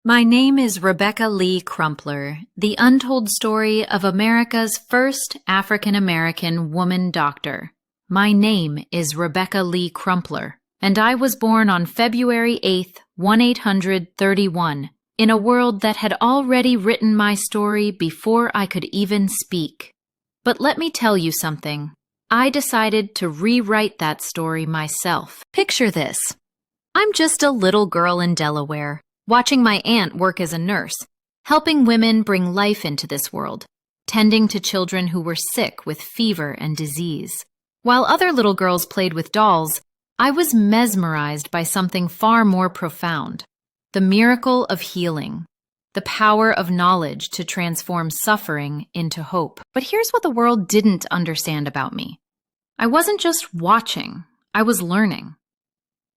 My name is Rebecca Lee Crumpler, the untold story of America's first African-American woman doctor. My name is Rebecca Lee Crumpler, and I was born on February 8th, 1831, in a world that had already written my story before I could even speak. But let me tell you something. I decided to rewrite that story myself. Picture this. I'm just a little girl in Delaware, watching my aunt work as a nurse, helping women bring life into this world, tending to children who were sick with fever and disease. While other little girls played with dolls, I was mesmerized by something far more profound: the miracle of healing, the power of knowledge to transform suffering into hope. But here's what the world didn't understand about me. I wasn't just watching, I was learning.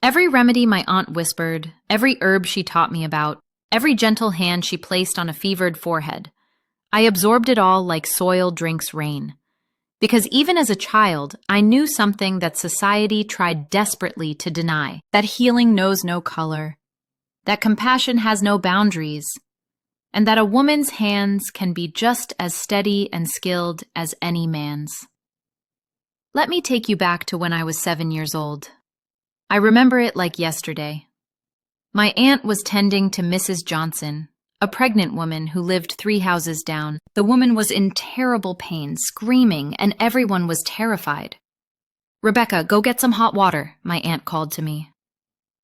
Every remedy my aunt whispered, every herb she taught me about, every gentle hand she placed on a fevered forehead, I absorbed it all like soil drinks rain. Because even as a child, I knew something that society tried desperately to deny: that healing knows no color, that compassion has no boundaries, and that a woman's hands can be just as steady and skilled as any man's. Let me take you back to when I was 7 years old. I remember it like yesterday. My aunt was tending to Mrs. Johnson, a pregnant woman who lived 3 houses down. The woman was in terrible pain, screaming, and everyone was terrified. "Rebecca, go get some hot water," my aunt called to me.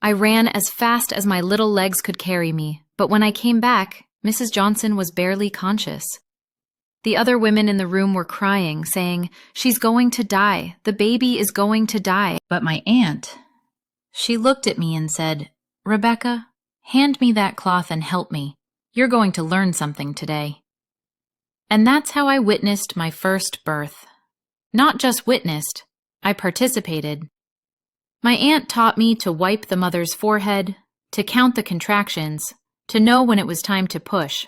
I ran as fast as my little legs could carry me, but when I came back, Mrs. Johnson was barely conscious. The other women in the room were crying, saying, "She's going to die. The baby is going to die." But my aunt, she looked at me and said, "Rebecca, hand me that cloth and help me. You're going to learn something today." And that's how I witnessed my first birth. Not just witnessed, I participated. My aunt taught me to wipe the mother's forehead, to count the contractions, to know when it was time to push.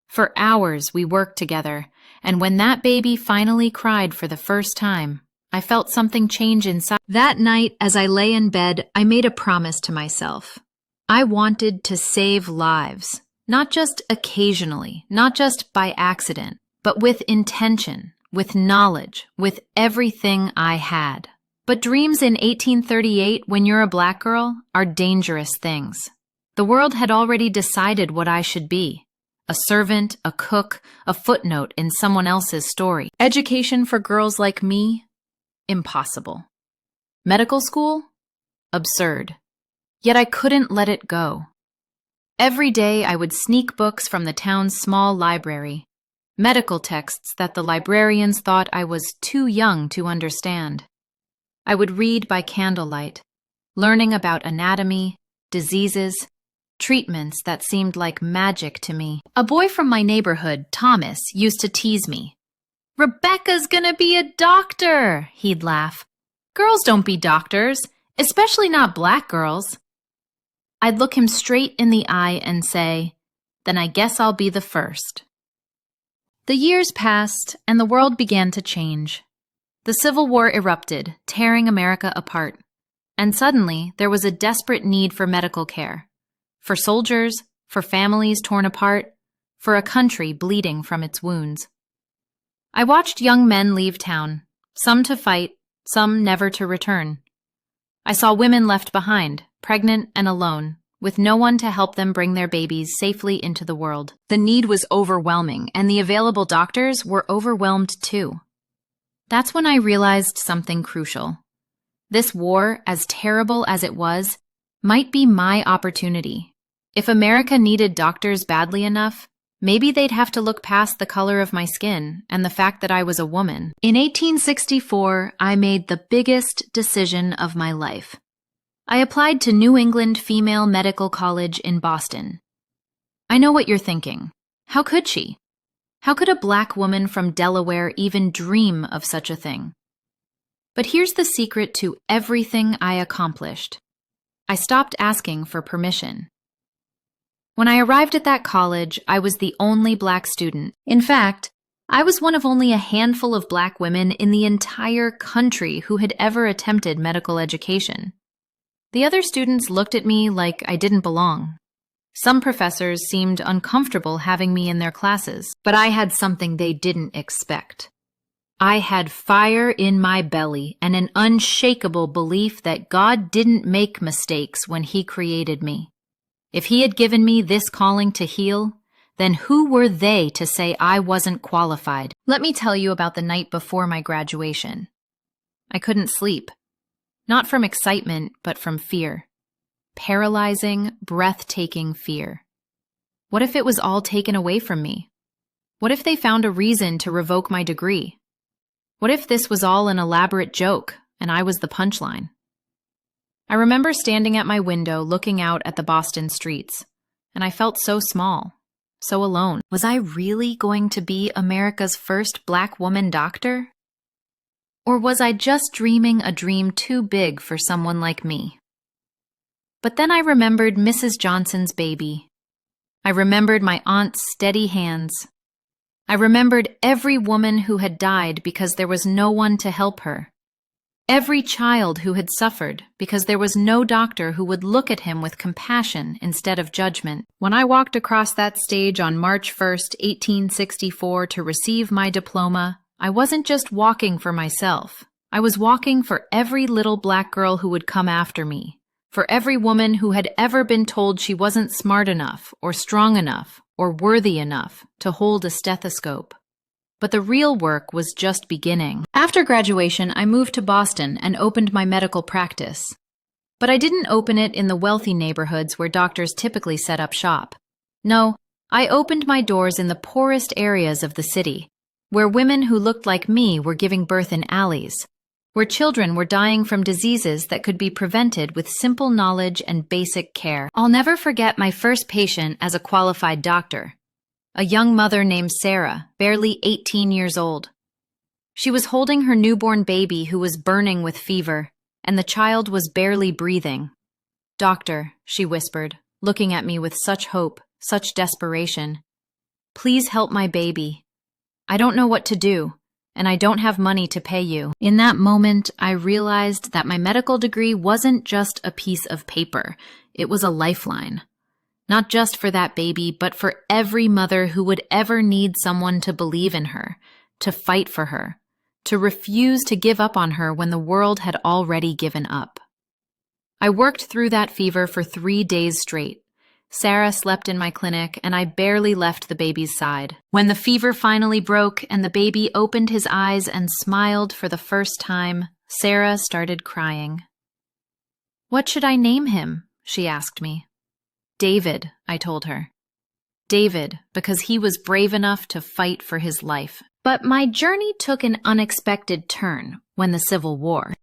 For hours we worked together, and when that baby finally cried for the first time, I felt something change inside. That night, as I lay in bed, I made a promise to myself. I wanted to save lives, not just occasionally, not just by accident, but with intention, with knowledge, with everything I had. But dreams in 1838, when you're a black girl, are dangerous things. The world had already decided what I should be: a servant, a cook, a footnote in someone else's story. Education for girls like me? Impossible. Medical school? Absurd. Yet I couldn't let it go. Every day I would sneak books from the town's small library, medical texts that the librarians thought I was too young to understand. I would read by candlelight, learning about anatomy, diseases, treatments that seemed like magic to me. A boy from my neighborhood, Thomas, used to tease me. "Rebecca's gonna be a doctor," he'd laugh. "Girls don't be doctors, especially not black girls." I'd look him straight in the eye and say, "Then I guess I'll be the first." The years passed, and the world began to change. The Civil War erupted, tearing America apart. And suddenly, there was a desperate need for medical care. For soldiers, for families torn apart, for a country bleeding from its wounds. I watched young men leave town, some to fight, some never to return. I saw women left behind, pregnant and alone, with no one to help them bring their babies safely into the world. The need was overwhelming, and the available doctors were overwhelmed too. That's when I realized something crucial. This war, as terrible as it was, might be my opportunity. If America needed doctors badly enough, maybe they'd have to look past the color of my skin and the fact that I was a woman. In 1864, I made the biggest decision of my life. I applied to New England Female Medical College in Boston. I know what you're thinking. How could she? How could a black woman from Delaware even dream of such a thing? But here's the secret to everything I accomplished. I stopped asking for permission. When I arrived at that college, I was the only black student. In fact, I was one of only a handful of black women in the entire country who had ever attempted medical education. The other students looked at me like I didn't belong. Some professors seemed uncomfortable having me in their classes, but I had something they didn't expect. I had fire in my belly and an unshakable belief that God didn't make mistakes when He created me. If He had given me this calling to heal, then who were they to say I wasn't qualified? Let me tell you about the night before my graduation. I couldn't sleep. Not from excitement, but from fear. Paralyzing, breathtaking fear. What if it was all taken away from me? What if they found a reason to revoke my degree? What if this was all an elaborate joke and I was the punchline? I remember standing at my window looking out at the Boston streets, and I felt so small, so alone. Was I really going to be America's first Black woman doctor? Or was I just dreaming a dream too big for someone like me? But then I remembered Mrs. Johnson's baby. I remembered my aunt's steady hands. I remembered every woman who had died because there was no one to help her. Every child who had suffered because there was no doctor who would look at him with compassion instead of judgment. When I walked across that stage on March 1st, 1864 to receive my diploma, I wasn't just walking for myself. I was walking for every little Black girl who would come after me. For every woman who had ever been told she wasn't smart enough, or strong enough, or worthy enough to hold a stethoscope. But the real work was just beginning. After graduation, I moved to Boston and opened my medical practice. But I didn't open it in the wealthy neighborhoods where doctors typically set up shop. No, I opened my doors in the poorest areas of the city, where women who looked like me were giving birth in alleys, where children were dying from diseases that could be prevented with simple knowledge and basic care. I'll never forget my first patient as a qualified doctor, a young mother named Sarah, barely 18 years old. She was holding her newborn baby who was burning with fever, and the child was barely breathing. "Doctor," she whispered, looking at me with such hope, such desperation, "please help my baby. I don't know what to do, and I don't have money to pay you." In that moment, I realized that my medical degree wasn't just a piece of paper. It was a lifeline. Not just for that baby, but for every mother who would ever need someone to believe in her, to fight for her, to refuse to give up on her when the world had already given up. I worked through that fever for 3 days straight. Sarah slept in my clinic, and I barely left the baby's side. When the fever finally broke and the baby opened his eyes and smiled for the first time, Sarah started crying. "What should I name him?" she asked me. "David," I told her. David, because he was brave enough to fight for his life. But my journey took an unexpected turn when the Civil War